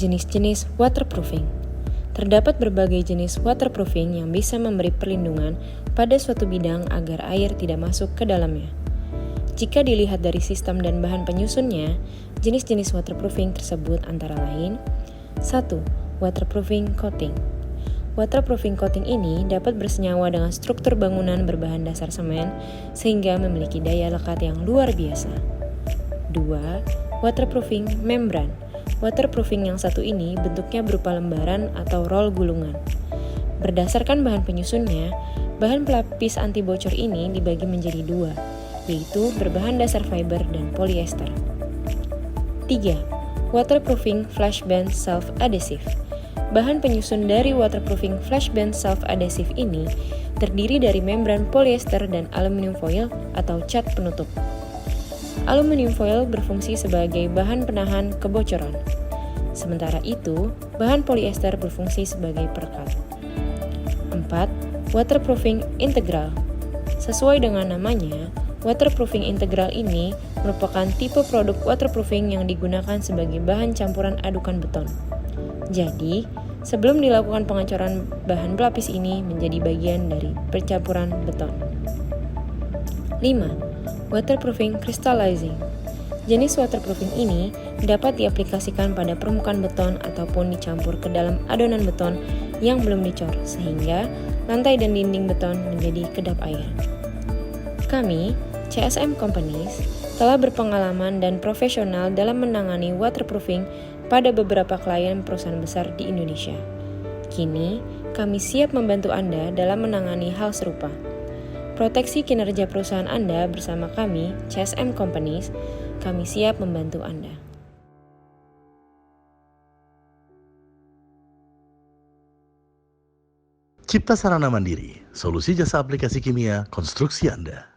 Jenis-jenis waterproofing. Terdapat berbagai jenis waterproofing yang bisa memberi perlindungan pada suatu bidang agar air tidak masuk ke dalamnya. Jika dilihat dari sistem dan bahan penyusunnya, jenis-jenis waterproofing tersebut antara lain 1. Waterproofing coating. Waterproofing coating ini dapat bersenyawa dengan struktur bangunan berbahan dasar semen sehingga memiliki daya lekat yang luar biasa. 2. Waterproofing membran. Waterproofing yang satu ini bentuknya berupa lembaran atau roll gulungan. Berdasarkan bahan penyusunnya, bahan pelapis anti bocor ini dibagi menjadi dua, yaitu berbahan dasar fiber dan polyester. 3. Waterproofing flash band self-adhesive. Bahan penyusun dari waterproofing flash band self-adhesive ini terdiri dari membran polyester dan aluminium foil atau cat penutup. Aluminium foil berfungsi sebagai bahan penahan kebocoran. Sementara itu, bahan polyester berfungsi sebagai perekat. 4. Waterproofing integral. Sesuai dengan namanya, waterproofing integral ini merupakan tipe produk waterproofing yang digunakan sebagai bahan campuran adukan beton. Jadi, sebelum dilakukan pengecoran, bahan pelapis ini menjadi bagian dari percampuran beton. 5. Waterproofing crystallizing. Jenis waterproofing ini dapat diaplikasikan pada permukaan beton ataupun dicampur ke dalam adonan beton yang belum dicor sehingga lantai dan dinding beton menjadi kedap air. Kami, CSM Companies, telah berpengalaman dan profesional dalam menangani waterproofing pada beberapa klien perusahaan besar di Indonesia. Kini, kami siap membantu Anda dalam menangani hal serupa. Proteksi kinerja perusahaan Anda bersama kami, CSM Companies, kami siap membantu Anda. Cipta Sarana Mandiri, solusi jasa aplikasi kimia konstruksi Anda.